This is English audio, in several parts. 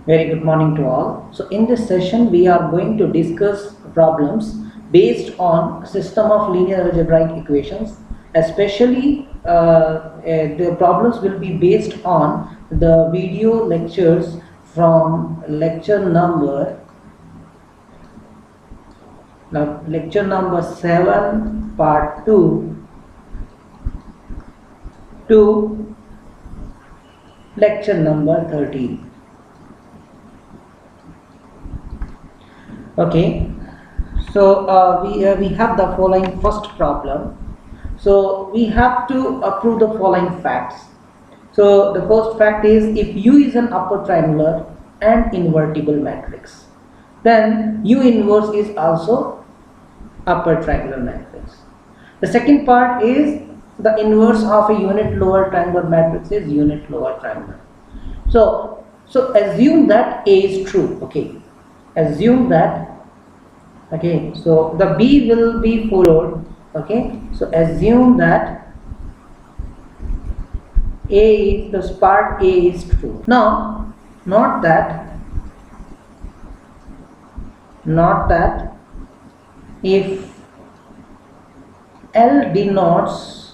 Very good morning to all. So in this session we are going to discuss problems based on system of linear algebraic equations. Especially the problems will be based on the video lectures from lecture number 7 part 2 to lecture number 13. Okay, so we have the following first problem. So we have to prove the following facts. So the first fact is, if U is an upper triangular and invertible matrix, then U inverse is also upper triangular matrix. The second part is, the inverse of a unit lower triangular matrix is unit lower triangular. So assume that A is true. Okay, assume that. Okay, so the B will be followed. Okay, so assume that the part A is true. Now, not that if L denotes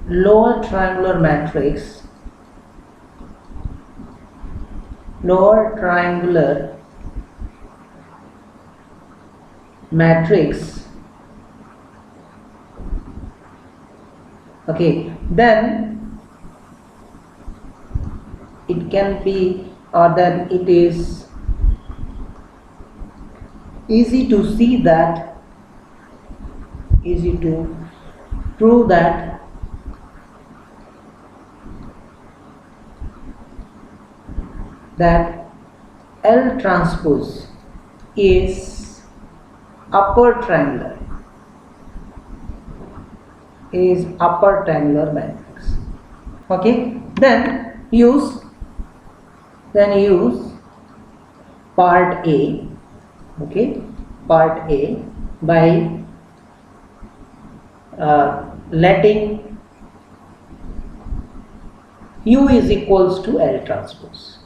lower triangular matrix, okay, then it can be, or then it is easy to prove that L transpose is upper triangular matrix. Okay, then use part A. Okay, part A by letting U is equals to L transpose.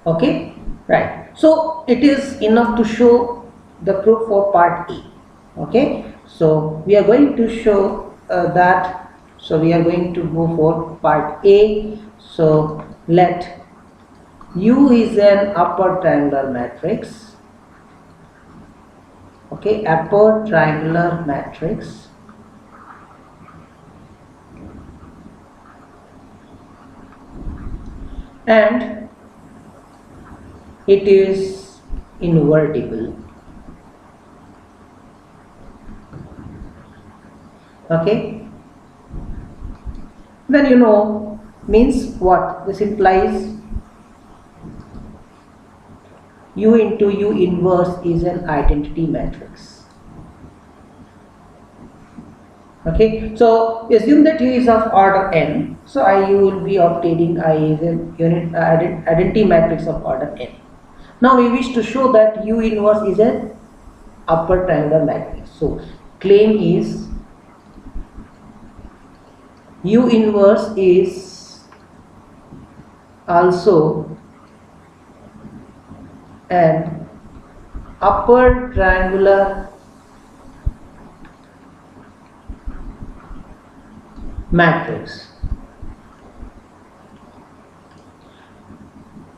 Okay, right. So it is enough to show the proof for part A. Okay, so we are going to show that. So we are going to go for part A. So let U is an upper triangular matrix. Okay, upper triangular matrix. And it is invertible. Okay, then means what? This implies U into U inverse is an identity matrix. Okay, so assume that U is of order n, so you will be obtaining I is a unit identity matrix of order n. Now we wish to show that U inverse is an upper triangular matrix. So claim is U inverse is also an upper triangular matrix.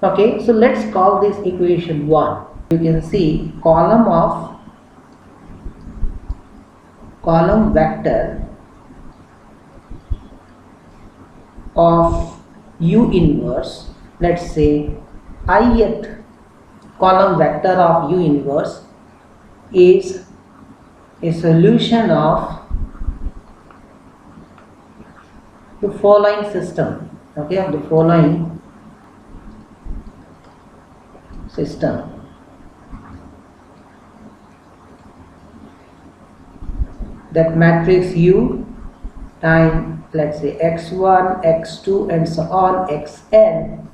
Okay, so let's call this equation 1. You can see column vector of U inverse. Let's say ith column vector of U inverse is a solution of the following system. Okay, of the following system. That matrix U time, let's say x1, x2 and so on, xn,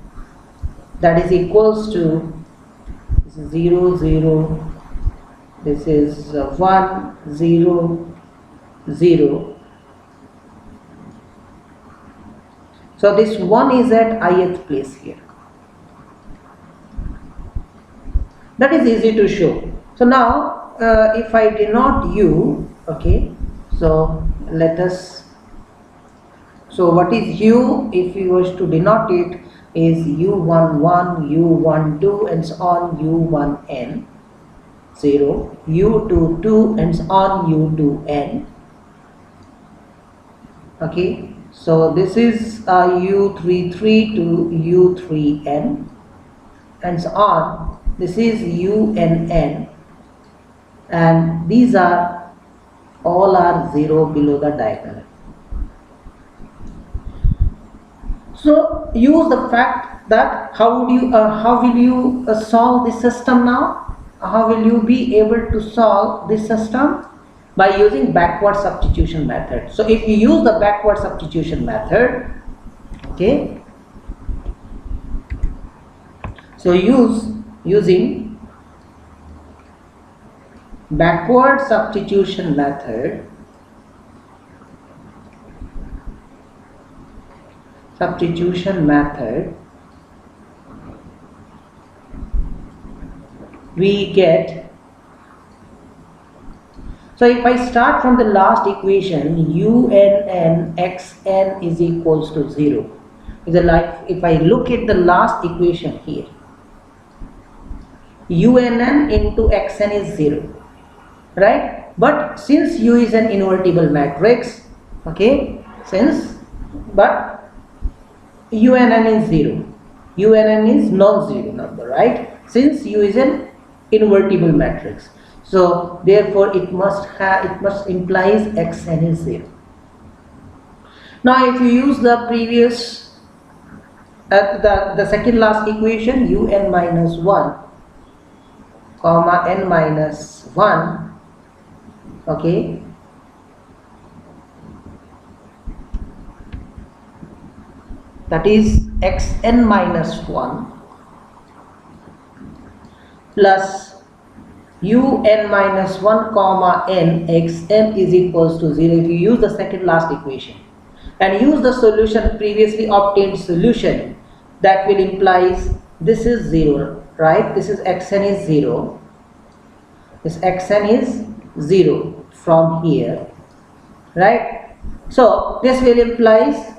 that is equals to 0, 0, this is 1, 0, 0, So this 1 is at ith place here. That is easy to show. So now if I denote u, okay, so let us, so what is u? If we wish to denote it, is u11, u12 and so on, u1n 0, u22 and so on, u2n. Okay, so this is u33 to u3n and so on. This is unn, and these are all are 0 below the diagonal. So use the fact that how will you solve this system now? How will you be able to solve this system? By using backward substitution method. So if you use the backward substitution method, okay, so using backward substitution method, we get, so if I start from the last equation, unn xn is equals to 0. If I look at the last equation here, unn into xn is 0, right? But since u is an invertible matrix, okay, but unn is 0, unn is non-zero number, right? Since u is an invertible matrix, so therefore it must implies xn is 0. Now if you use the previous the second last equation, un minus 1 comma n minus 1, okay, that is xn minus 1 plus un minus 1 comma n xn is equals to 0. If you use the second last equation and use the solution, previously obtained solution, that will implies this is 0, right? This is xn is 0, this xn is 0 from here, right? So this will implies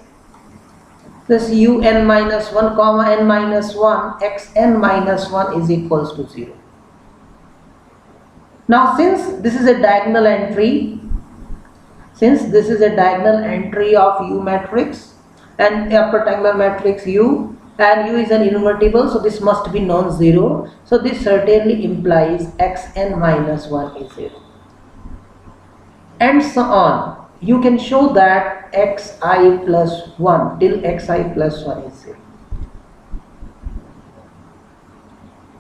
this un minus 1 comma n minus 1 xn minus 1 is equals to 0. Now since this is a diagonal entry, of U matrix and a rectangular matrix U, and U is an invertible, so this must be non-zero, so this certainly implies xn minus 1 is 0, and so on. You can show that xi plus 1 till xi plus 1 is 0.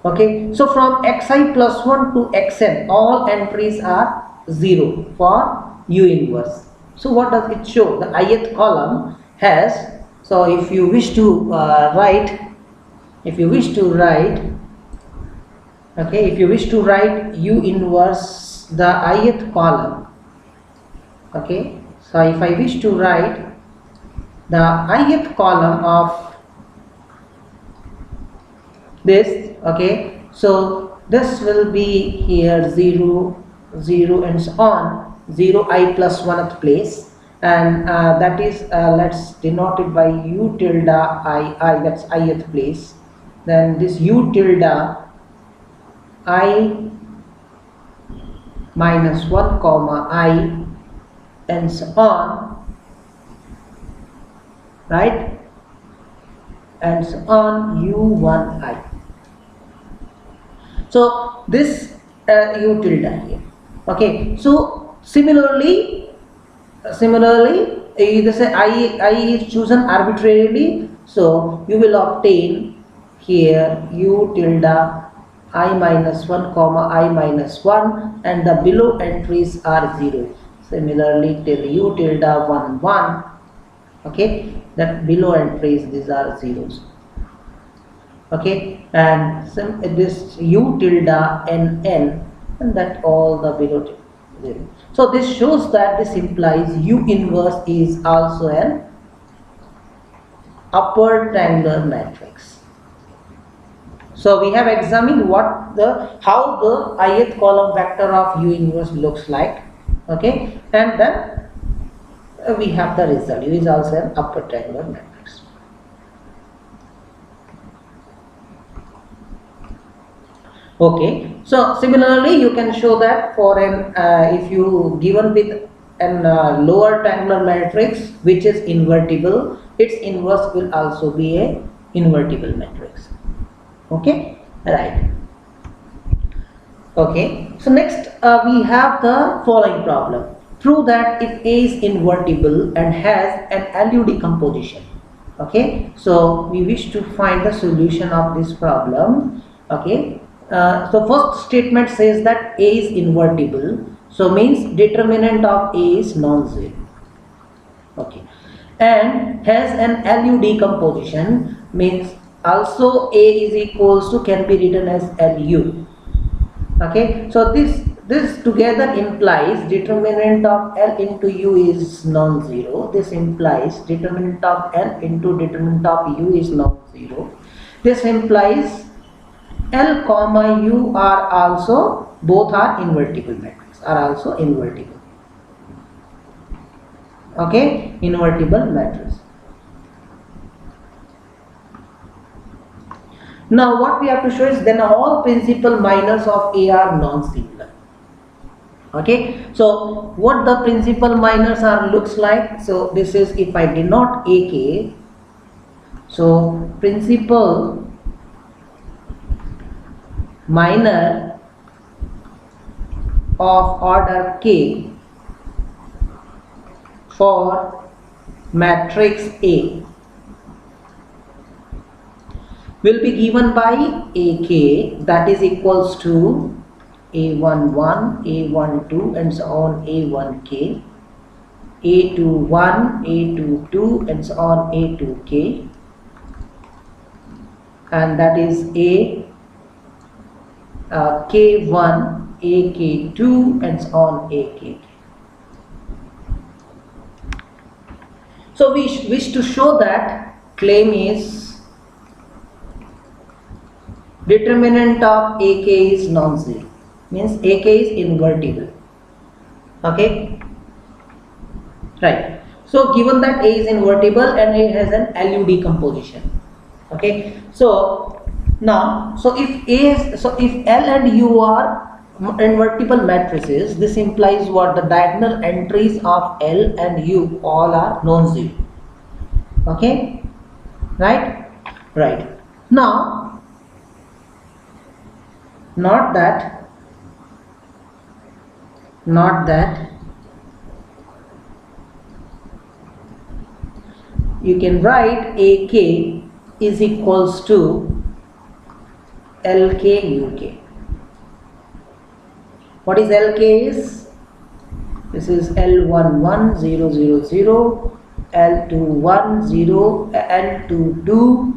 Okay, so from xi plus 1 to xn, all entries are 0 for U inverse. So what does it show? The ith column has, so if you wish to write, U inverse the ith column, okay, so if I wish to write the ith column of this, okay, so this will be here 0, 0 and so on, 0 I plus 1th place, and that is let's denote it by u tilde I, that's ith place. Then this u tilde I minus 1 comma I and so on, right, and so on u1i. So this u tilde here, okay. So similarly either say I is chosen arbitrarily, so you will obtain here u tilde I minus 1 comma I minus 1, and the below entries are 0. Similarly till u tilde 1 1, okay, that below entries these are zeros, okay, and this u tilde n n, and that all the below 0. So this shows that this implies U inverse is also an upper triangular matrix. So we have examined how the ith column vector of U inverse looks like, okay, and then we have the result. U is also an upper triangular matrix. Okay, so similarly you can show that for an if you given with an lower triangular matrix which is invertible, its inverse will also be a invertible matrix. Okay, right. Okay, so next we have the following problem. Prove that if A is invertible and has an LU decomposition. Okay, so we wish to find the solution of this problem. Okay, so first statement says that A is invertible, so means determinant of A is non-zero. Okay, and has an LU decomposition means also A is equals to can be written as LU. Okay, so this together implies determinant of L into U is non-zero. This implies determinant of L into determinant of U is non-zero. This implies L comma U are also, both are invertible matrix, are also invertible. Okay, invertible matrix. Now what we have to show is then all principal minors of A are non-singular. Okay, so what the principal minors are looks like. So this is if I denote AK. So principal minor of order K for matrix A will be given by AK, that is equals to A11, A12 and so on A1K, A21, A22 and so on A2K, and that is K1, AK2 and so on AK. So we wish to show that claim is determinant of AK is non-zero, means AK is invertible. Okay, right. So given that A is invertible and A has an LU decomposition. Okay, so now if L and U are invertible matrices, this implies what the diagonal entries of L and U all are non-zero. Okay, right. Now not that you can write AK is equals to LK UK. What is LK is? This is L11 0 0 0, L21 0, L22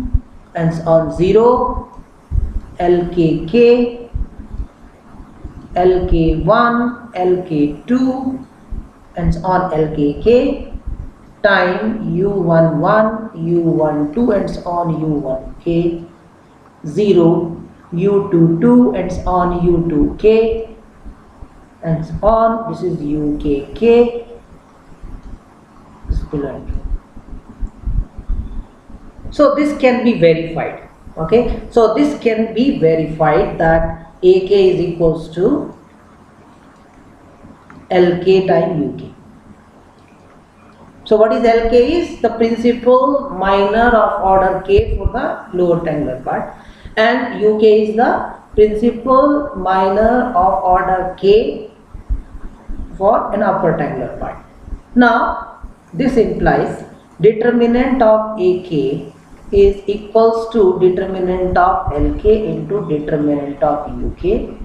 and so on 0, LKK, LK1, LK2 and so on LKK time U11, U12 and so on U1K, 0, U22 and so on U2K and so on. This is UKK. So this can be verified. Okay, so this can be verified that AK is equals to LK time UK. So what is LK is the principal minor of order K for the lower triangular part, and UK is the principal minor of order K for an upper triangular part. Now this implies determinant of AK is equals to determinant of LK into determinant of UK,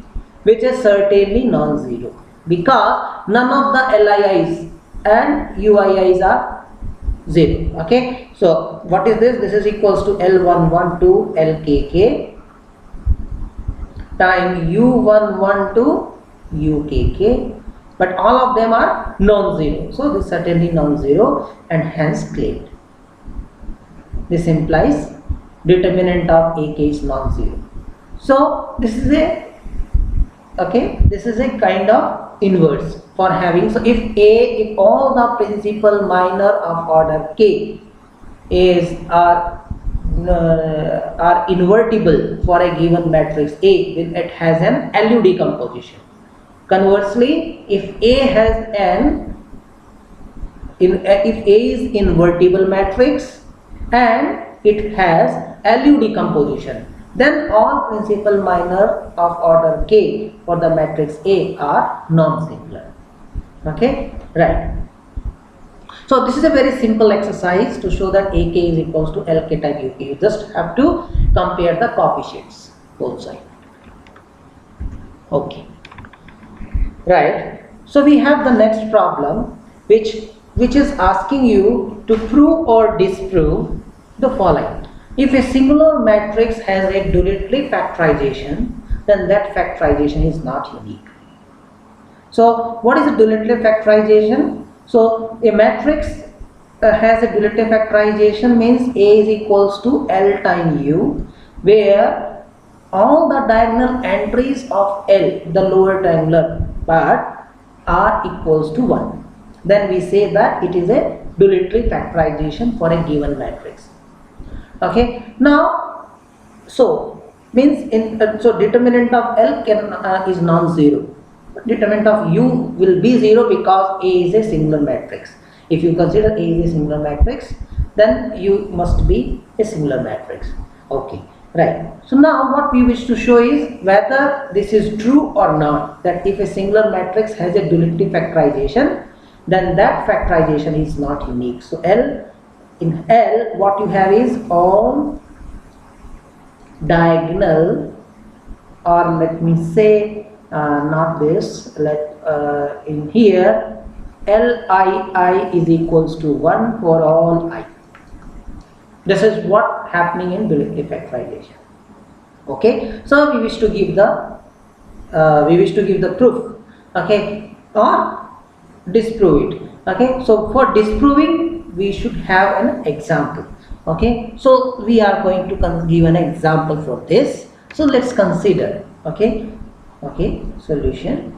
which is certainly non-zero because none of the LIIs and UIIs are 0. Okay, so what is this? This is equals to L11 to LKK time U11 to UKK, but all of them are non-zero, so this is certainly non-zero and hence claimed. This implies determinant of AK is non-zero. So this is a kind of inverse for having. So if all the principal minor of order K are invertible for a given matrix A, then it has an LU decomposition. Conversely, if A is invertible matrix and it has LU decomposition, then all principal minor of order K for the matrix A are non-singular. Okay, right. So this is a very simple exercise to show that AK is equals to LK times UK. You just have to compare the coefficients both sides. Okay, right. So we have the next problem which is asking you to prove or disprove the following. If a singular matrix has a dilatory factorization, then that factorization is not unique. So what is a dilatory factorization? So a matrix has a dilatory factorization means A is equals to L times U, where all the diagonal entries of L, the lower triangular part, are equals to 1. Then we say that it is a dilatory factorization for a given matrix. Okay, now so means so determinant of L is non-zero. Determinant of U will be 0 because A is a singular matrix. If you consider A is a singular matrix, then U must be a singular matrix. Okay, right. So now what we wish to show is whether this is true or not, that if a singular matrix has a dilatory factorization, then that factorization is not unique. So in L what you have is all diagonal, or let me say not this, in here Li is equals to 1 for all I. This is what happening in dilatory factorization. Okay, so we wish to give the proof, okay, or disprove it. Okay, so for disproving we should have an example. Okay, so we are going to give an example for this. So let's consider. Okay, solution.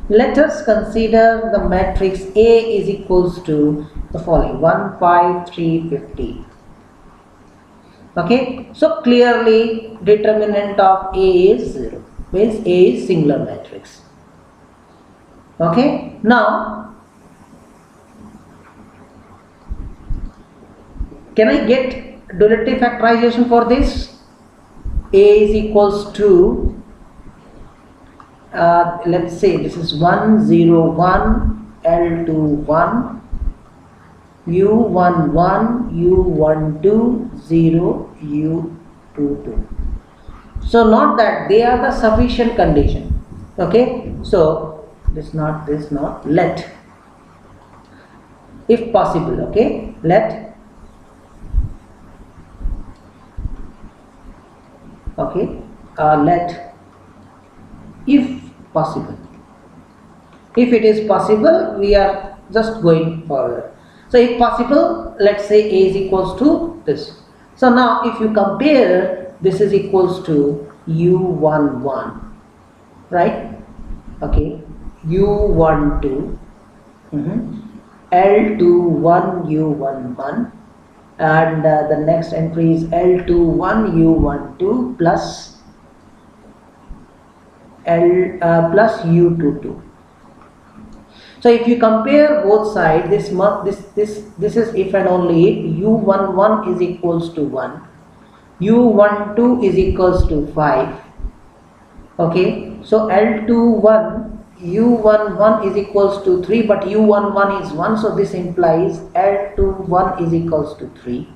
Let us consider the matrix A is equals to the following: 1, 5, 3, 50. Okay, so clearly determinant of A is 0, means A is singular matrix. Okay, now can I get dilatory factorization for this? A is equals to let's say this is 1, 0, 1, L2, 1, U11, U12, 0, U22. So not that they are the sufficient condition. Okay, so this not let, if possible. Okay, let, okay, let, if possible. If it is possible, we are just going forward. So if possible, let's say A is equals to this. So now if you compare, this is equals to U11, right? Okay, U12, L21, U11, and the next entry is L21, U12 plus plus U22. So if you compare both sides, this is if and only if U11 is equals to 1, U12 is equals to 5. Okay, so L21, U11 is equals to 3, but U11 is 1, so this implies L21 is equals to 3.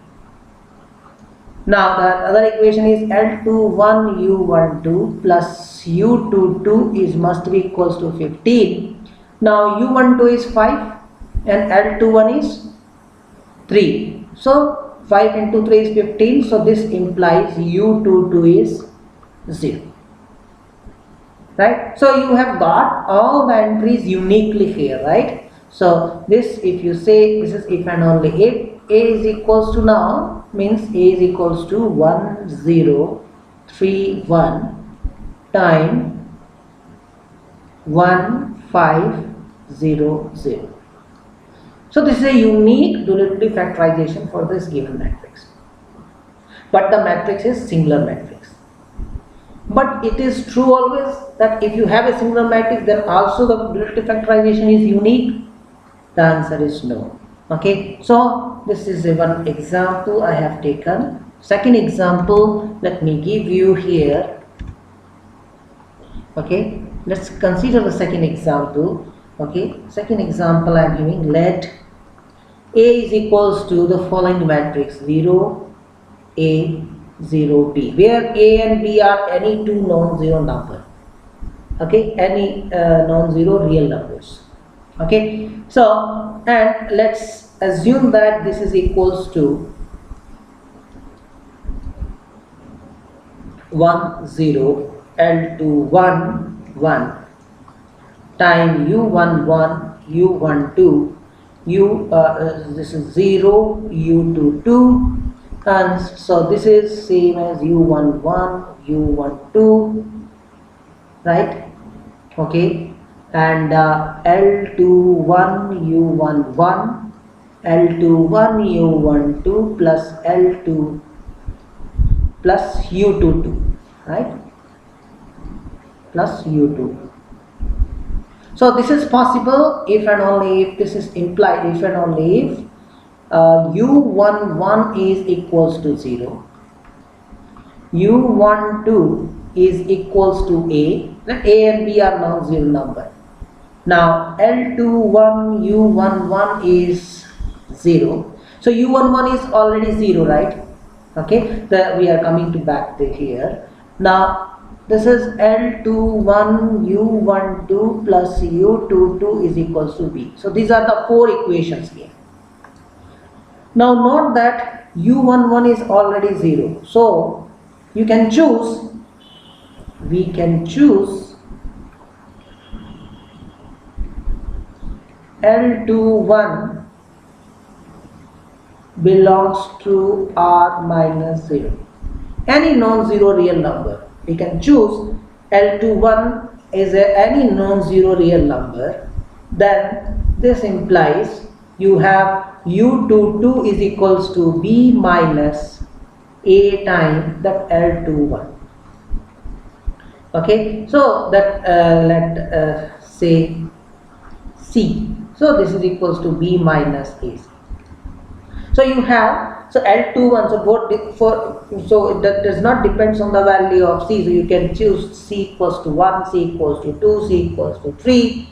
Now the other equation is L21 U12 plus U22 is must be equals to 15. Now U12 is 5 and L21 is 3. So 5 into 3 is 15. So this implies U22 is 0. Right? So you have got all the entries uniquely here, right? So this, if you say this is if and only if A is equals to, now means A is equals to 1031 time 1500. So this is a unique duality factorization for this given matrix. But the matrix is singular matrix. But it is true always that if you have a singular matrix, then also the duality factorization is unique? The answer is no. Okay, so this is one example I have taken. Second example, let me give you here. Okay, let's consider the second example. Okay, second example I am giving. Let A is equals to the following matrix: 0, A, 0, B, where A and B are any two non-zero number. Okay, any non-zero real numbers. Okay, so and let's assume that this is equals to 1 0 L2 1 time U11 U12 this is 0 U22, and so this is same as U11 U12, right? Okay, and L21 U11 L21 U12 plus L2 plus U22, right? Plus U2. So this is possible if and only if this is implied, if and only if U11 is equals to 0, U12 is equals to A, then A and B are non-zero number. Now L21 U11 is 0, so U11 is already 0, right? Okay, we are coming to back to here. Now this is L21 U12 plus U22 is equals to B. So these are the four equations here. Now note that U11 is already 0, so you can choose, we can choose L21 belongs to R minus 0, any non-zero real number. We can choose L21 is any non-zero real number. Then this implies you have U22 is equals to B minus A times that L21. Okay, so that let say C. So this is equals to B minus AC. So you have, so L21, so both so that does not depends on the value of C. So you can choose C equals to 1, C equals to 2, C equals to 3.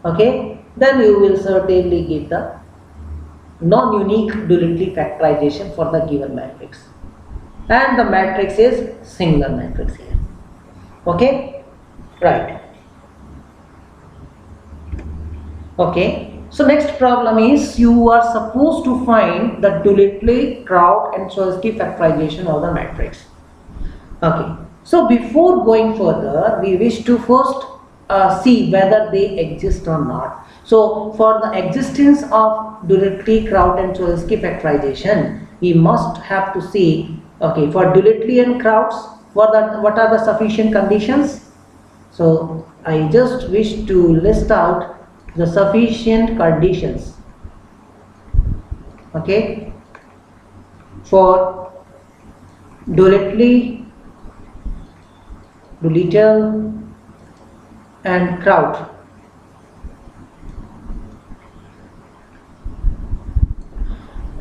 Okay, then you will certainly get the non-unique duality factorization for the given matrix, and the matrix is singular matrix here. Okay, right. Okay, so next problem is you are supposed to find the duality, Kraut and Cholesky factorization of the matrix. Okay, so before going further, we wish to first see whether they exist or not. So for the existence of duality, Kraut and Cholesky factorization, we must have to see, okay, for duality and Kraut's, what are the sufficient conditions? So I just wish to list out the sufficient conditions, okay, for duality, Doolittle and Kraut.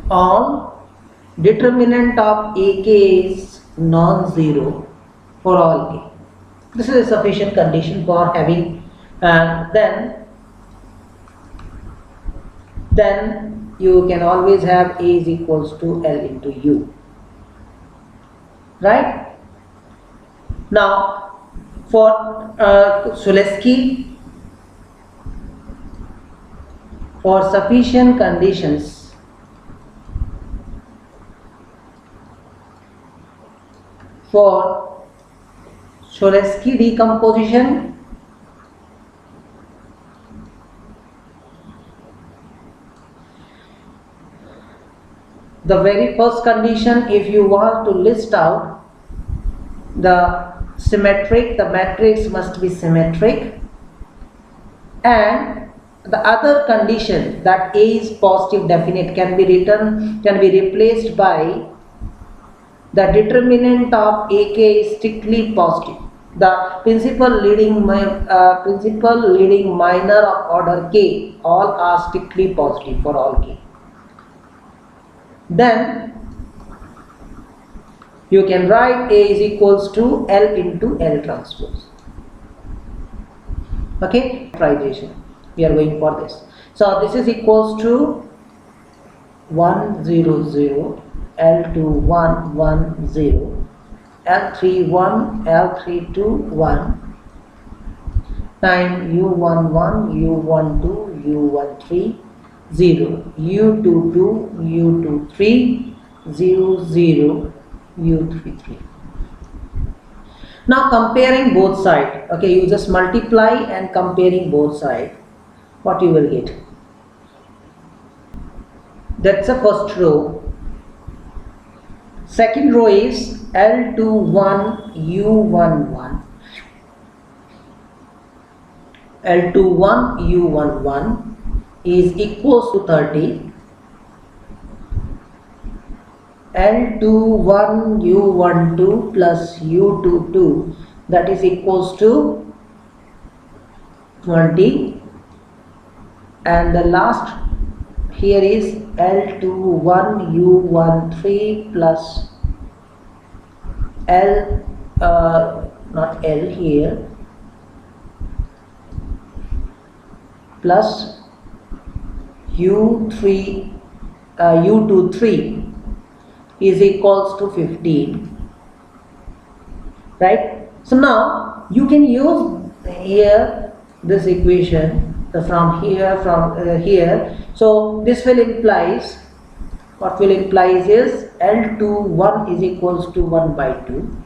All determinant of AK is non-zero for all K. This is a sufficient condition for having, and then you can always have A is equals to L into U, right? Now for Cholesky, for sufficient conditions for Cholesky decomposition, the very first condition, if you want to list out the symmetric, the matrix must be symmetric, and the other condition that A is positive definite can be replaced by the determinant of AK is strictly positive. The principal leading minor of order K, all are strictly positive for all K. Then you can write A is equals to L into L transpose. Okay, factorization. We are going for this. So this is equals to 1 0 0, L2 1 1 0, L3 1, L3 2 1, 9 U11 U12 U13 0, U22 U23 0 0 U33. Now comparing both sides, okay, you just multiply and comparing both sides, what you will get? That's the first row. Second row is L21 U11, L21 U11 is equals to 30, L21 U12 plus U22, that is equals to 20, and the last here is L21 U13 plus not L here, plus U23 is equals to 15, right? So now you can use here this equation from here, so this will implies, what will implies is L21 is equals to 1 by 2.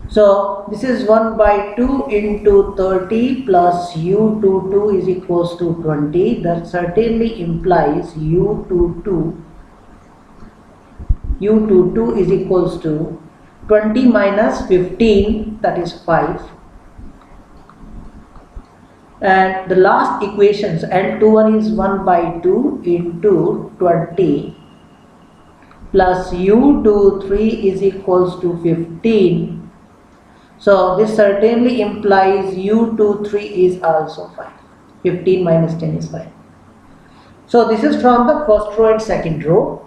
So this is 1 by 2 into 30 plus U22 is equals to 20. That certainly implies U22 is equals to 20 minus 15, that is 5. And the last equations, L21 is 1 by 2 into 20 plus U23 is equals to 15. So this certainly implies U23 is also 5. 15 minus 10 is 5. So this is from the first row and second row.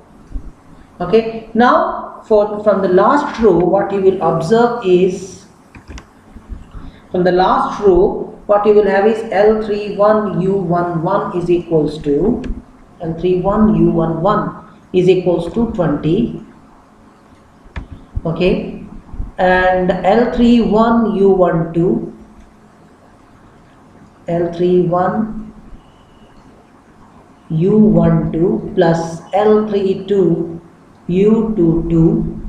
Okay. Now from the last row, what you will observe is, from the last row, what you will have is L31 U11 is equals to L31 U11 is equals to 20. Okay. And L31 U12 plus L32 U22,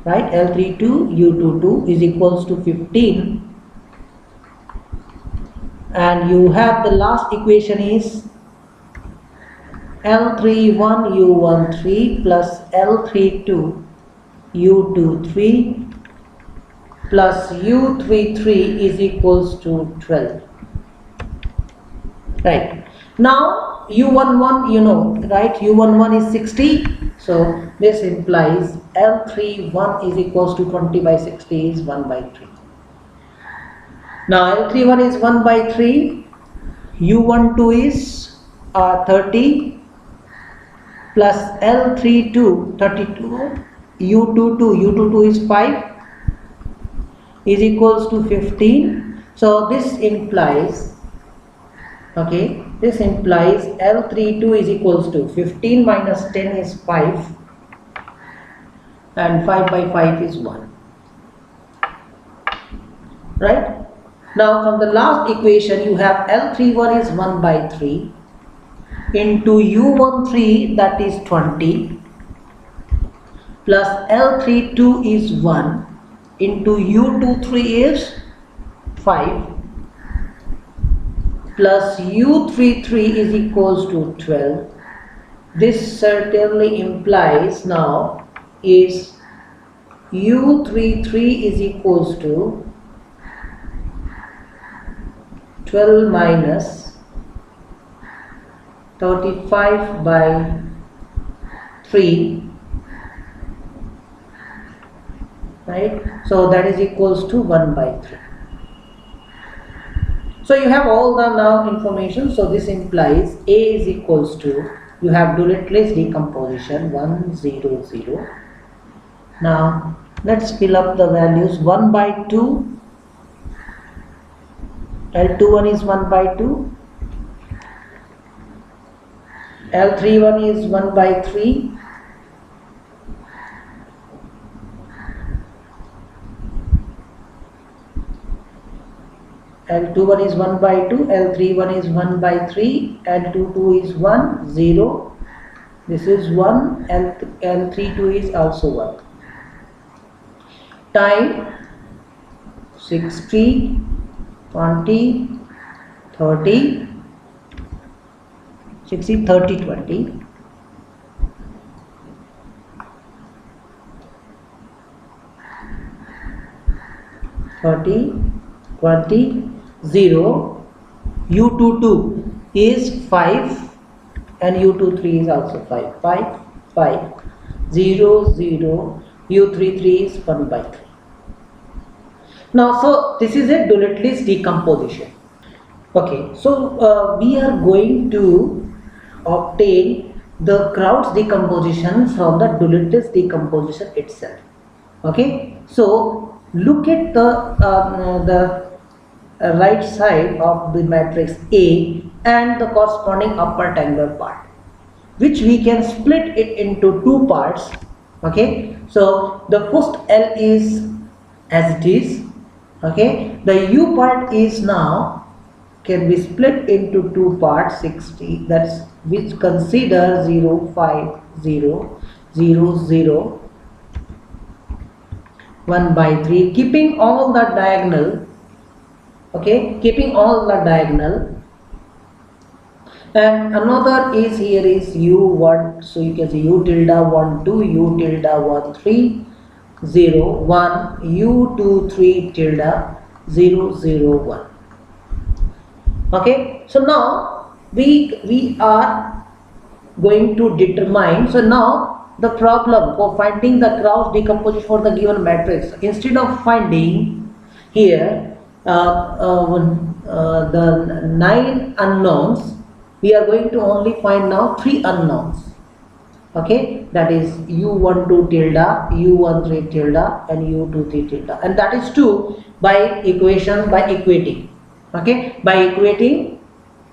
right? L32 U22 is equals to 15, and you have the last equation is L31 U13 plus L32 U23 plus U33 is equals to 12, right? Now U11, you know, right? U11 is 60, so this implies L31 is equals to 20 by 60 is 1 by 3. Now L31 is 1 by 3, U12 is 30 plus L32 32, U22 is 5 is equals to 15. So this implies, okay, this implies L32 is equals to 15 minus 10 is 5 and 5 by 5 is 1, right? Now from the last equation you have L31 is 1 by 3 into U13, that is 20, plus L32 is 1 into U23 is 5 plus U33 is equals to 12. this certainly implies now is U33 is equals to 12 minus 35 by 3, right? So that is equals to 1 by 3. So you have all the now information. So this implies A is equals to, you have Dirichlet's decomposition 1 0 0. Now let's fill up the values. 1 by 2, L21 is 1 by 2, L31 is 1 by 3, L21 is 1 by 2, L31 is 1 by 3, L22 is 1 0, this is 1, L32 is also 1. Time 60, 20, 30, 60, 30, 20. 30, 20, 0, U22 is 5 and U23 is also 5, 5, 5, 0, 0, U33 is 1 by 3. Now, so this is a Dirichlet's decomposition. Okay, so we are going to obtain the Kraut's decomposition from the Dirichlet's decomposition itself. Okay, so look at the right side of the matrix A and the corresponding upper triangular part, which we can split it into two parts. Okay, so the first L is as it is. Okay, the U part is now can be split into two parts, 60, that's which consider 0 5 0 0 0 1 by 3, keeping all the diagonal. Okay, keeping all the diagonal. And another is here is U1, so you can say U tilde 1 2, U tilde 1 3 0 1, U2 3 tilde 0 0 1. Okay, so now we are going to determine. So now the problem for finding the Kraut's decomposition for the given matrix, instead of finding here the 9 unknowns, we are going to only find now 3 unknowns. Okay, that is U12 tilde, U13 tilde and U23 tilde, and that is true by equation, by equating. Okay, by equating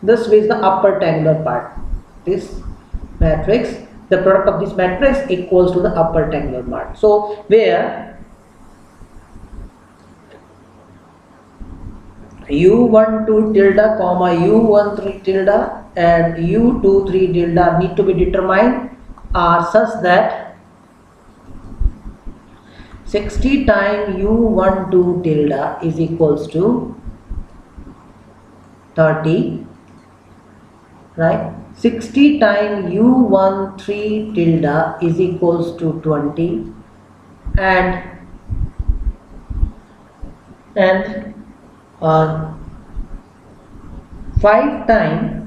this with the upper triangular part, this matrix, the product of this matrix equals to the upper triangular part. So where U12 tilde comma U13 tilde and U23 tilde need to be determined are such that 60 times U12 tilde is equals to 30, right? 60 times U13 tilde is equals to 20, and 5 times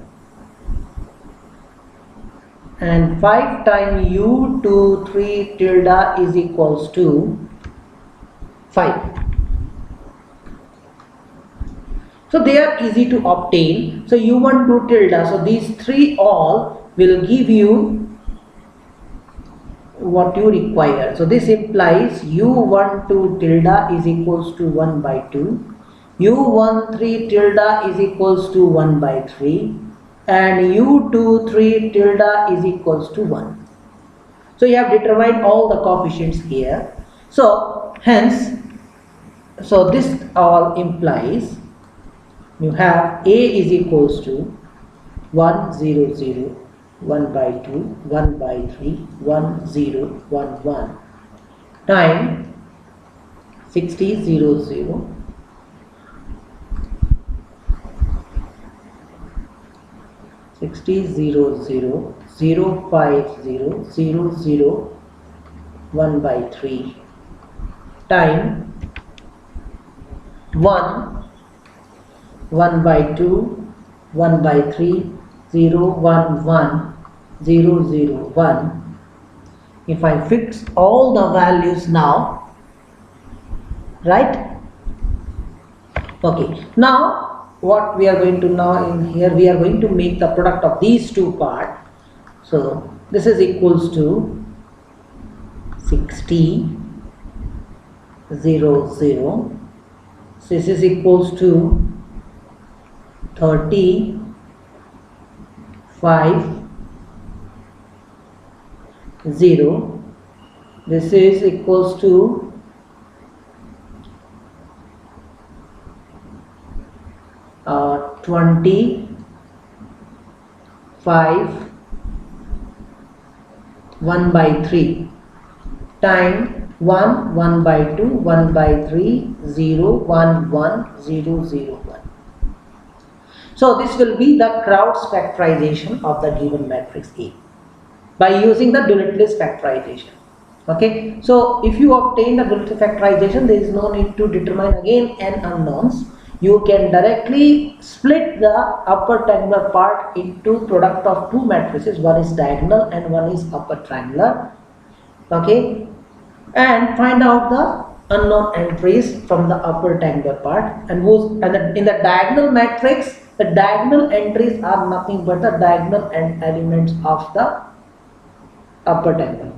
U23 tilde is equals to 5. So they are easy to obtain. So U12 tilde, so these three all will give you what you require. So this implies U12 tilde is equals to 1 by 2, U13 tilde is equals to 1 by 3, and U23 tilde is equals to 1. So you have determined all the coefficients here. So hence, so this all implies you have A is equals to 1 0 0, 1 by 2, 1 by 3, 1 0 1 1 time 60 0 0, 60 0 0 0, 5, 0, 0, 0, 1 by 3 time 1, 1 by 2, 1 by 3, 0, 1, 1, 0, 0, 1. If I fix all the values now, right? Okay, now what we are going to now in here, we are going to make the product of these two parts. So this is equals to 60, 0, 0. So this is equals to 30, 5, 0. This is equals to 20, 5, 1 by 3 time 1, 1 by 2, 1 by 3, 0, 1, 1, 0, 0, 1. So this will be the Gauss factorization of the given matrix A by using the dualitless factorization. Okay, so if you obtain the dualitless factorization, there is no need to determine again n unknowns. You can directly split the upper triangular part into product of two matrices. One is diagonal and one is upper triangular. Okay, and find out the unknown entries from the upper triangular part, and in the diagonal matrix, the diagonal entries are nothing but the diagonal elements of the upper triangular.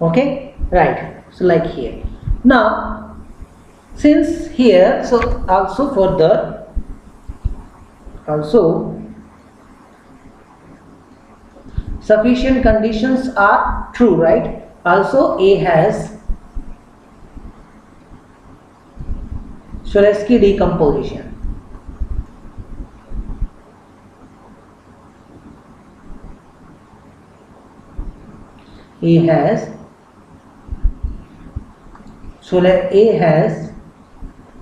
Okay, right? So like here. Now since here, so also further, sufficient conditions are true, right? Also A has Cholesky decomposition. A has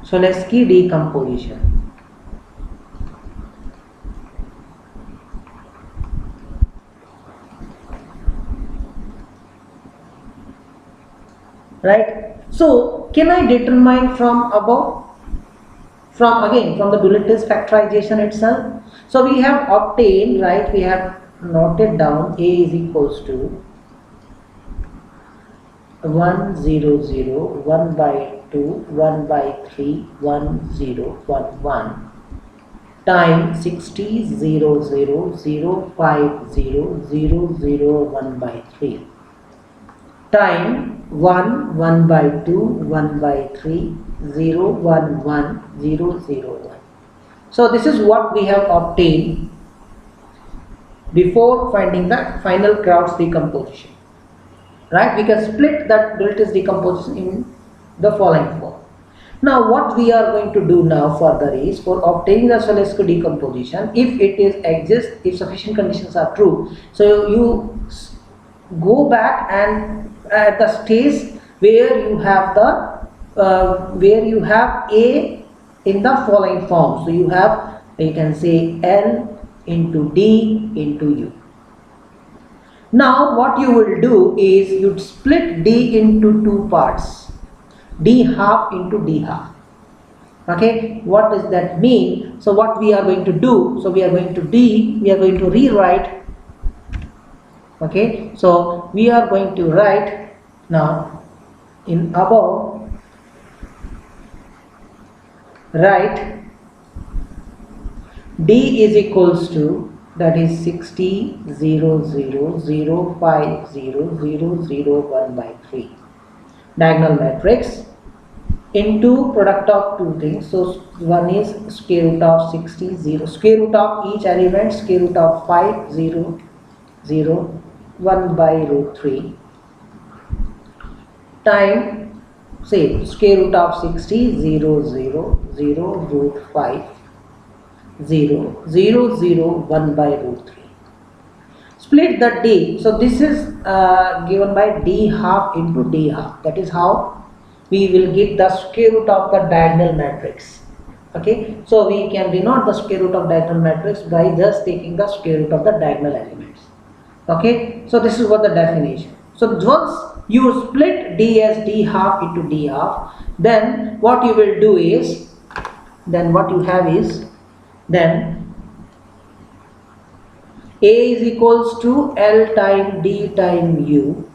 Cholesky decomposition. Right? So can I determine from above? From the dualitless factorization itself. So we have obtained, right? We have noted down A is equals to 1, 0, 0, 1 by 2, 1 by 3, 1, 0, 1, 1 time 60, 0, 0, 0, 5, 0, 0, 0, 1 by 3 time 1, 1 by 2, 1 by 3, 0, 1, 1, 0, 0, 1. So this is what we have obtained before finding the final Gauss decomposition. Right? We can split that dualitless decomposition in the following form. Now what we are going to do now further is, for obtaining the Cholesky decomposition, if it is exists, if sufficient conditions are true, so you go back and at the stage where you have A in the following form. So you can say L into D into U. Now what you will do is you'd split D into two parts, D half into D half. Okay, what does that mean? So what we are going to do, so we are going to rewrite. Okay, so we are going to write now in above, write D is equals to, that is 60, 0, 0, 0, 5, 0, 0, 0, 1 by 3 diagonal matrix into product of two things. So one is square root of 60, 0, square root of each element, square root of 5, 0, 0, 1 by root 3 time, say, square root of 60, 0, 0, 0, root 5, 0, 0, 0, 1 by root 3. Split the D. So this is given by D half into D half. That is how we will get the square root of the diagonal matrix. Okay, so we can denote the square root of diagonal matrix by just taking the square root of the diagonal elements. Okay, so this is what the definition. So once you split d as d half into d half, then what you will do is, then what you have is, then A is equals to L time d time u,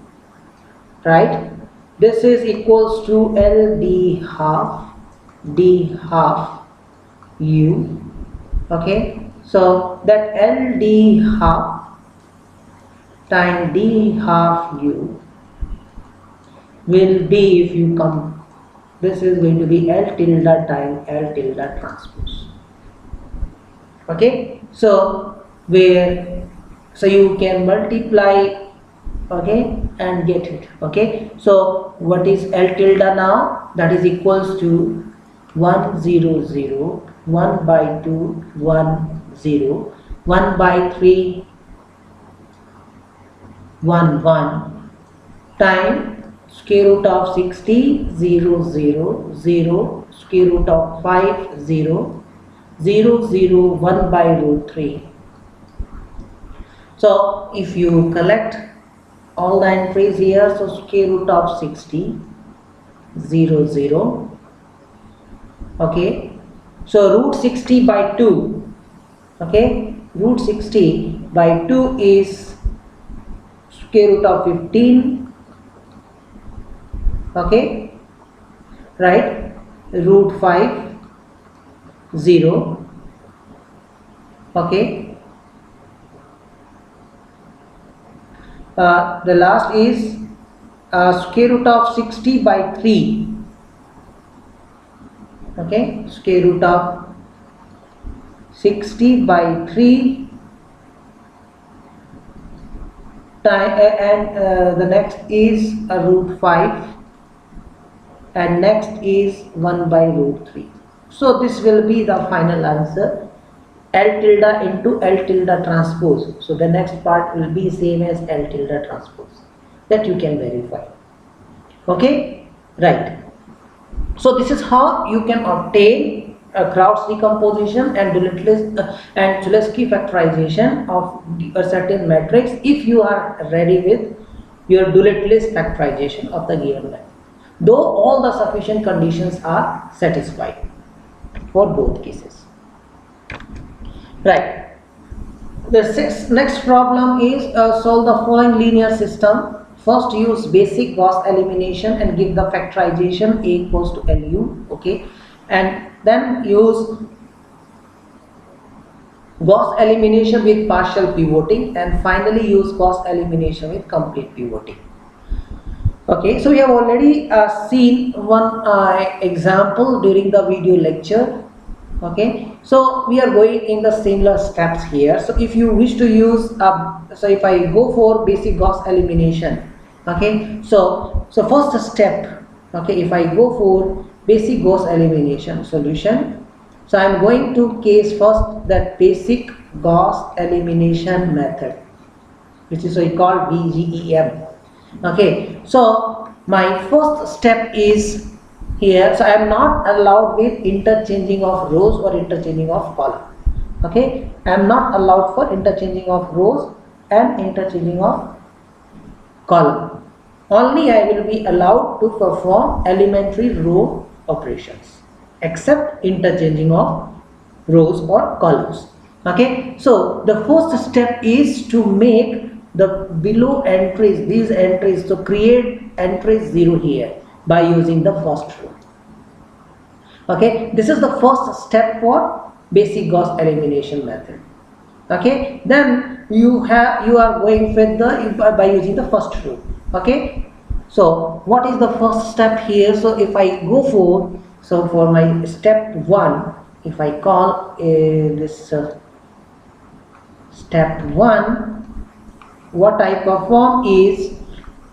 right? This is equals to L d half u. Okay, so that L d half time d half u will be, if you come, this is going to be L tilde time L tilde transpose. Okay, so you can multiply, okay, and get it. Okay, so what is L tilde now? That is equals to 1 0 0, 1 by 2 1 0, 1 by 3 1 1 time square root of 60 0 0 0 square root of 5 0 0 0 1 by root 3. So if you collect all the entries here, so square root of 60 0 0, okay, so root 60 by 2, okay, root 60 by 2 is square root of 15, okay, right, root 5 0, okay. The last is square root of 60 by 3, okay, square root of 60 by 3 time, and the next is root 5, and next is 1 by root 3. So this will be the final answer, L tilde into L tilde transpose. So the next part will be same as L tilde transpose, that you can verify. Okay, right. So this is how you can obtain a Gauss decomposition and Cholesky factorization of a certain matrix if you are ready with your Dirichlet's factorization of the given matrix, though all the sufficient conditions are satisfied for both cases. Right. The next problem is solve the following linear system. First, use basic Gauss elimination and give the factorization A equals to LU. Okay, and then use Gauss elimination with partial pivoting, and finally use Gauss elimination with complete pivoting. Okay, so we have already seen one example during the video lecture. Okay, so we are going in the similar steps here. So if you wish to use so if I go for basic Gauss elimination, okay, so first step, okay, if I go for basic Gauss elimination solution, so I am going to case first that basic Gauss elimination method, which is called BGEM. Okay, so my first step is here, so I am not allowed with interchanging of rows or interchanging of column. Okay, I am not allowed for interchanging of rows and interchanging of column. Only I will be allowed to perform elementary row operations except interchanging of rows or columns. Okay, so the first step is to make the below entries, these entries, so create entry 0 here by using the first row. Okay, this is the first step for basic Gauss elimination method. Okay, then you are going with the by using the first row. Okay, so what is the first step here? So if I go for, so for my step 1, if I call this step 1, what I perform is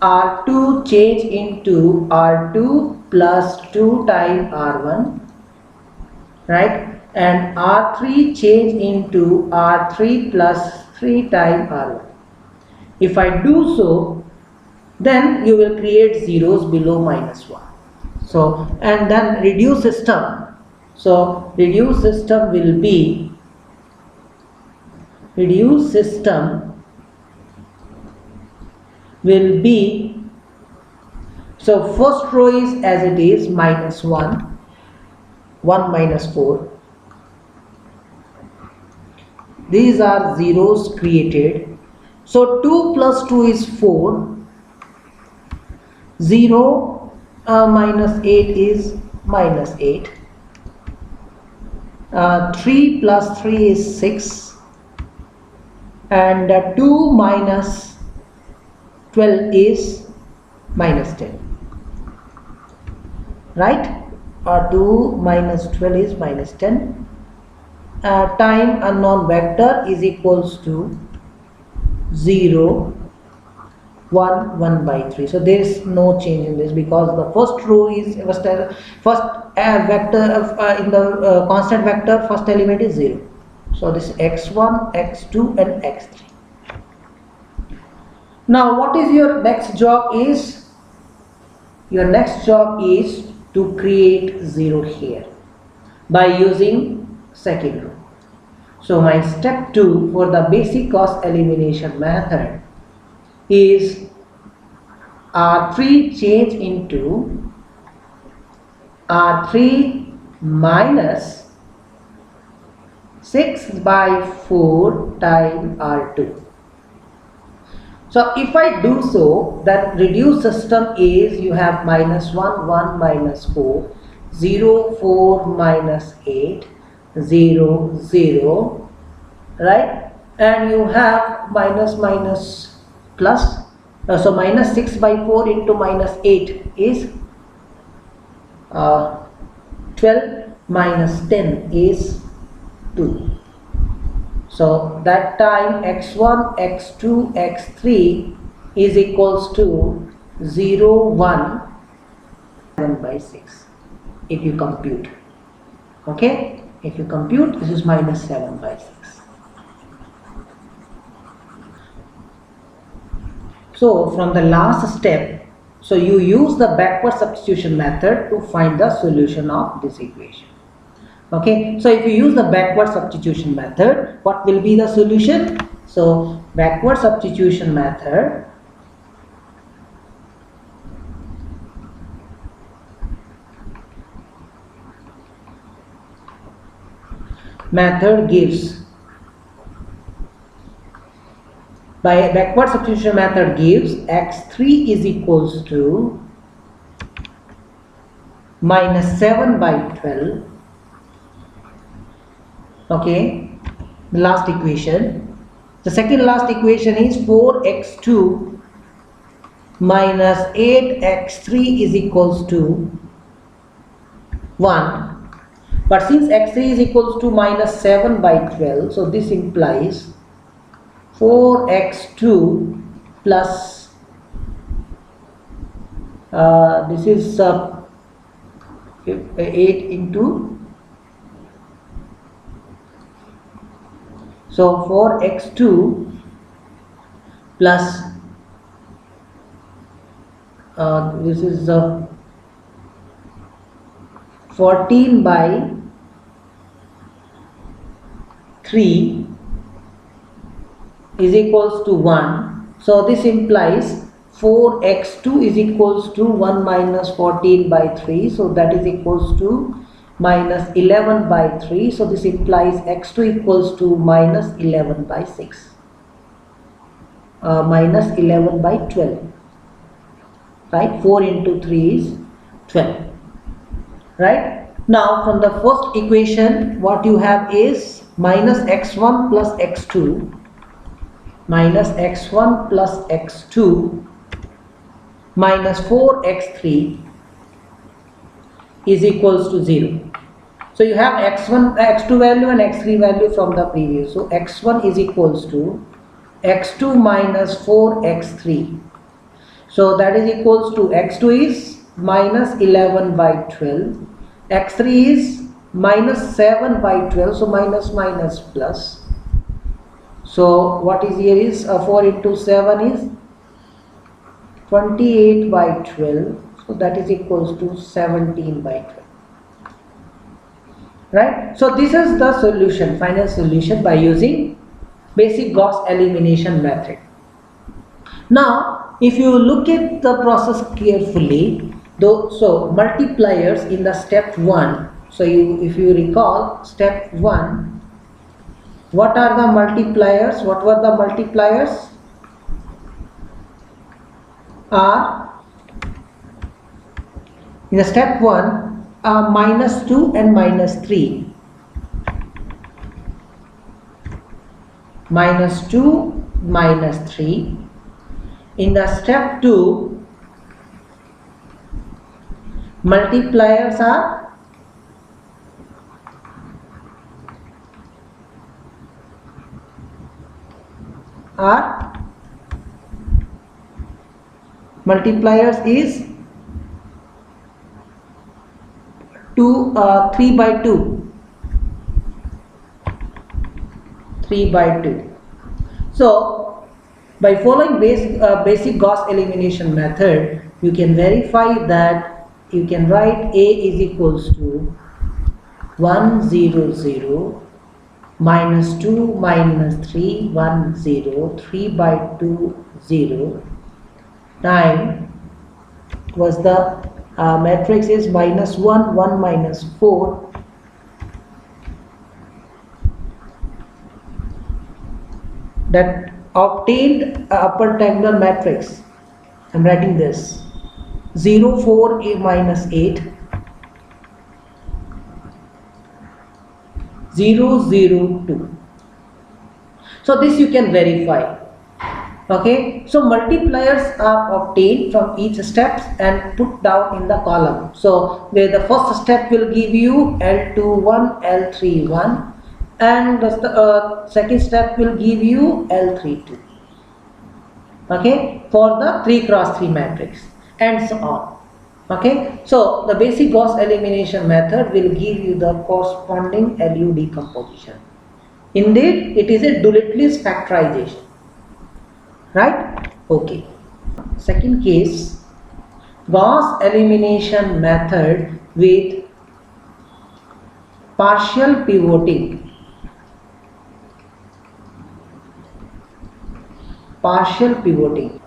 R2 change into R2 plus 2 times R1, right, and R3 change into R3 plus 3 times R1. If I do so, then you will create zeros below -1. So, and then reduce system. So reduce system will be, reduce system will be, so first row is as it is, minus 1, 1 minus 4. These are zeros created. So 2 plus 2 is 4. 0 minus 8 is minus 8. 3 plus 3 is 6. And 2 minus 12 is minus 10. Right? 2 minus 12 is minus 10. Time unknown vector is equals to 0, 1, 1 by 3. So there is no change in this because the first row is first vector in the constant vector, first element is 0. So this is x1, x2 and x3. Now what is your next job is? Your next job is to create 0 here by using second row. So my step 2 for the basic Gauss elimination method is R3 change into R3 minus 6 by 4 times R2. So if I do so, that reduced system is you have minus 1, 1 minus 4, 0, 4 minus 8, 0, 0, right? And you have minus minus plus. So minus 6 by 4 into minus 8 is 12, minus 10 is 2. So that time x1, x2, x3 is equals to 0, 1, 7 by 6 if you compute. Okay? If you compute, this is minus 7 by 6. So from the last step, so you use the backward substitution method to find the solution of this equation. Okay, so if you use the backward substitution method, what will be the solution? So backward substitution method gives, by backward substitution method gives x3 is equals to minus 7 by 12. Okay, the last equation. The second last equation is 4x2 minus 8x3 is equals to 1. But since x3 is equals to minus 7 by 12, so this implies 4x2 plus this is 8 into, so 4x2 plus this is 14 by 3 is equals to 1. So this implies 4x2 is equals to 1 minus 14 by 3. So that is equals to minus 11 by 3. So this implies x2 equals to minus 11 by 6. Minus 11 by 12. Right? 4 into 3 is 12. Right? Now from the first equation, what you have is minus x1 plus x2 minus x1 plus x2 minus 4x3 is equals to 0. So you have x1, x2 value and x3 value from the previous. So x1 is equals to x2 minus 4x3. So that is equals to x2 is minus 11 by 12. x3 is minus 7 by 12. So minus minus plus. So what is here is 4 into 7 is 28 by 12. So that is equals to 17 by 12. Right? So this is the solution, final solution by using basic Gauss elimination method. Now if you look at the process carefully, though, so multipliers in the step 1, so if you recall step 1, what are the multipliers? What were the multipliers? Are in the step 1 minus 2 and minus 3. Minus 2, minus 3. In the step 2, multipliers are multipliers is 3 by 2. 3 by 2. So by following basic Gauss elimination method, you can verify that you can write A is equals to 1 0 0 minus 2 minus 3 1 0 3 by 2 0 time was the matrix is minus 1 1 minus 4 that obtained upper triangular matrix. I am writing this 0 4 a minus 8 0 0 2. So this you can verify. Okay, so multipliers are obtained from each steps and put down in the column. So where the first step will give you L21 L31 and the second step will give you L32. Okay, for the 3 cross 3 matrix and so on. Okay, so the basic Gauss elimination method will give you the corresponding LU decomposition. Indeed, it is a deleteless factorization. Right? Okay. Second case, Gauss elimination method with partial pivoting. Partial pivoting.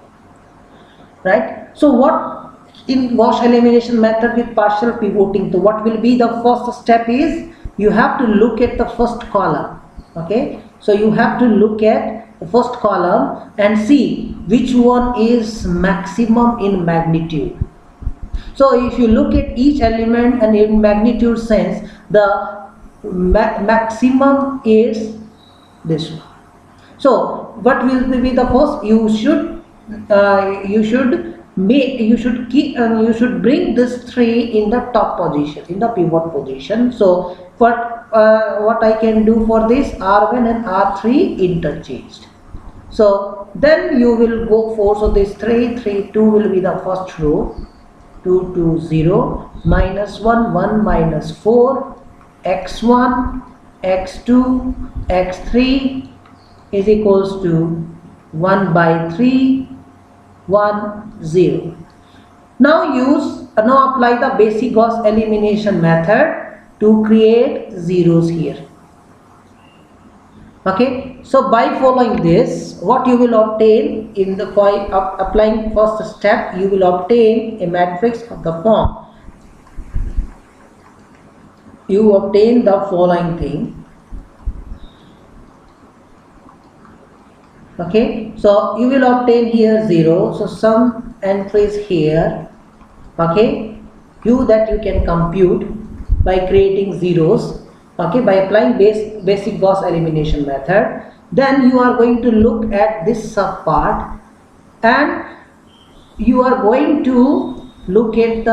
Right? So what in Gauss elimination method with partial pivoting, so what will be the first step is you have to look at the first column. Okay? So you have to look at the first column and see which one is maximum in magnitude. So if you look at each element and in magnitude sense, the maximum is this one. So what will be the first? You should bring this 3 in the top position, in the pivot position. So what I can do for this, R1 and R3 interchanged. So then you will go for, so this 3 3 2 will be the first row, 2 2 0 minus 1 1 minus 4 x1 x2 x3 is equals to 1 by 3 1 0. Now apply the basic Gauss elimination method to create zeros here. Okay, so by following this, what you will obtain in the applying first step, you will obtain a matrix of the form. You obtain the following thing. Okay, so you will obtain here 0, so some entries here. Okay, that you can compute by creating zeros. Okay, by applying basic Gauss elimination method. Then you are going to look at this sub part and you are going to look at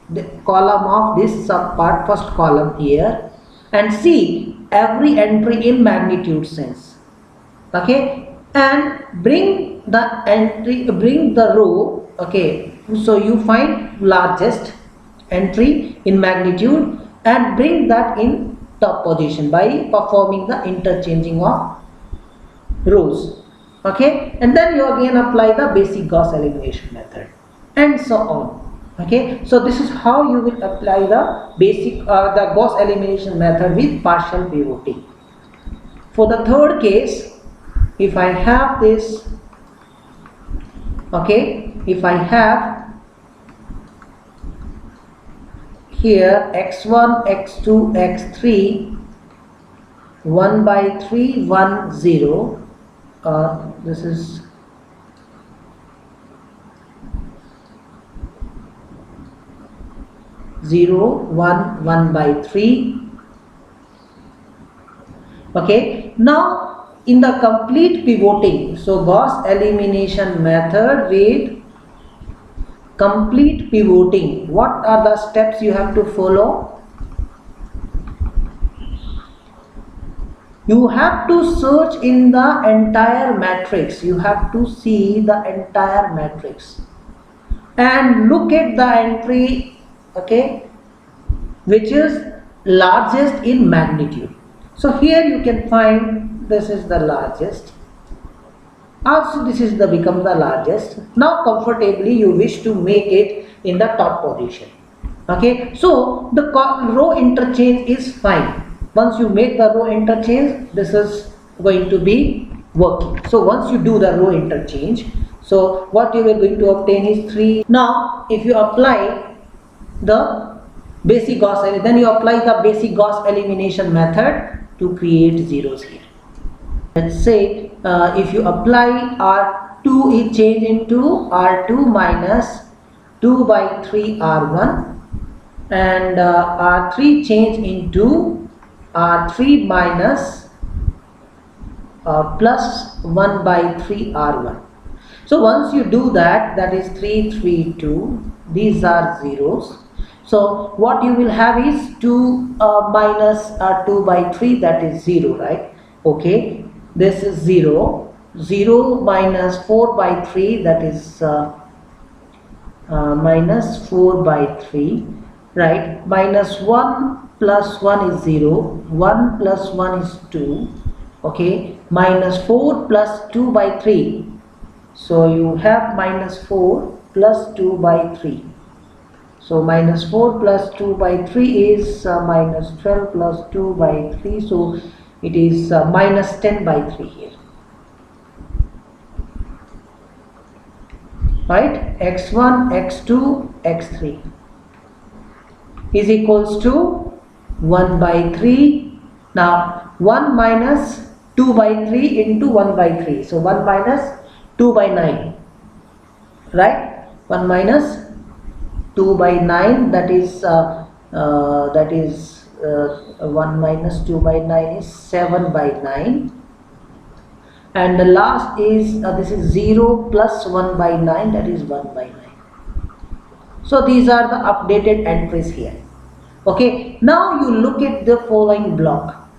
the column of this sub part, first column here, and see every entry in magnitude sense. Okay, and bring the row. Okay, so you find largest entry in magnitude and bring that in top position by performing the interchanging of rows. Okay, and then you again apply the basic Gauss elimination method and so on. Okay, so this is how you will apply the basic the Gauss elimination method with partial pivoting. For the third case, if I have this Okay, if I have here x1, x2, x3, 1 by 3, 1, 0, this is 0, 1, 1 by 3. Okay, now in the complete pivoting, so Gauss elimination method with complete pivoting, what are the steps you have to follow? You have to search in the entire matrix. You have to see the entire matrix and look at the entry, okay, which is largest in magnitude. So here you can find this is the largest. Also this is the become the largest. Now comfortably you wish to make it in the top position. Okay, so the row interchange is fine. Once you make the row interchange, this is going to be working. So once you do the row interchange, so what you are going to obtain is 3. Now if you apply the basic Gauss, then you apply the basic Gauss elimination method to create zeros here. Let's say if you apply R2, it change into R2 minus 2 by 3 R1, and R3 change into R3 minus plus 1 by 3 R1. So once you do that, that is 3, 3, 2. These are zeros. So what you will have is 2 minus 2 by 3, that is 0, right? Okay, this is 0. 0 minus 4 by 3, that is minus 4 by 3, right? Minus 1 plus 1 is 0. 1 plus 1 is 2. Okay, minus 4 plus 2 by 3. So you have minus 4 plus 2 by 3. So minus 4 plus 2 by 3 is minus 12 plus 2 by 3. So it is minus 10 by 3 here. Right? x1, x2, x3 is equals to 1 by 3. Now 1 minus 2 by 3 into 1 by 3. So 1 minus 2 by 9. Right? 1 minus 2 by 9, that is 1 minus 2 by 9 is 7 by 9, and the last is this is 0 plus 1 by 9, that is 1 by 9. So these are the updated entries here. Okay, now you look at the following block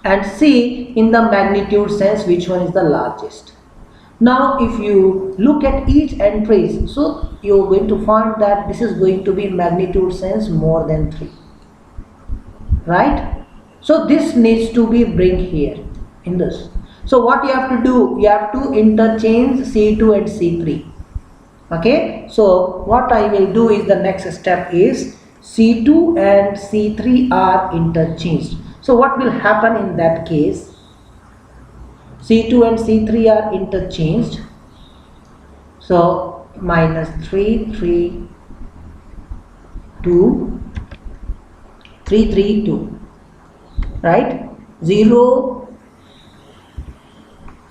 and see in the magnitude sense which one is the largest. Now if you look at each entry, so you are going to find that this is going to be magnitude sense more than 3, right? So this needs to be bring here in this. So what you have to do, you have to interchange C2 and C3. Okay, so what I will do is the next step is C2 and C3 are interchanged. So what will happen in that case? C2 and C3 are interchanged. So minus 3, 3, 2, 3, 3, 2, right? 0,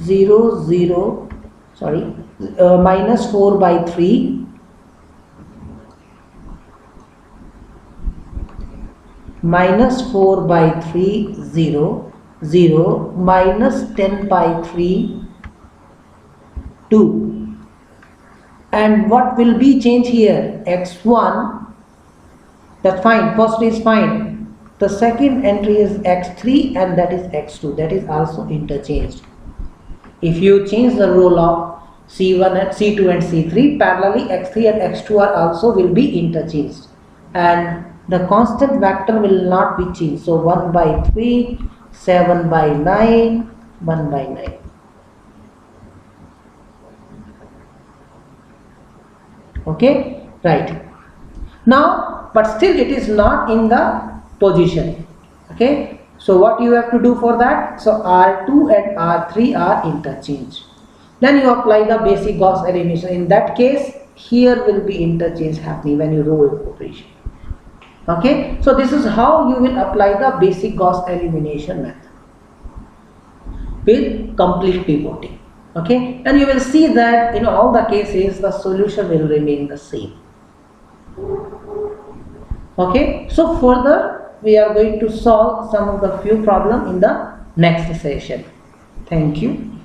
0, 0, sorry, minus 4 by 3, minus 4 by 3, 0, 0, minus 10 by 3, 2. And what will be changed here? x1, that's fine, first is fine. The second entry is x3 and that is x2, that is also interchanged. If you change the role of C1 and C2 and C3, parallelly x3 and x2 are also will be interchanged, and the constant vector will not be changed. So 1 by 3, 7 by 9, 1 by 9. Okay, right. Now, but still it is not in the position. Okay, so what you have to do for that? So R2 and R3 are interchanged. Then you apply the basic Gauss elimination. In that case, here will be interchange happening when you row operation. Okay, so this is how you will apply the basic Gauss elimination method with complete pivoting. Okay, and you will see that in all the cases the solution will remain the same. Okay, so further we are going to solve some of the few problems in the next session. Thank you.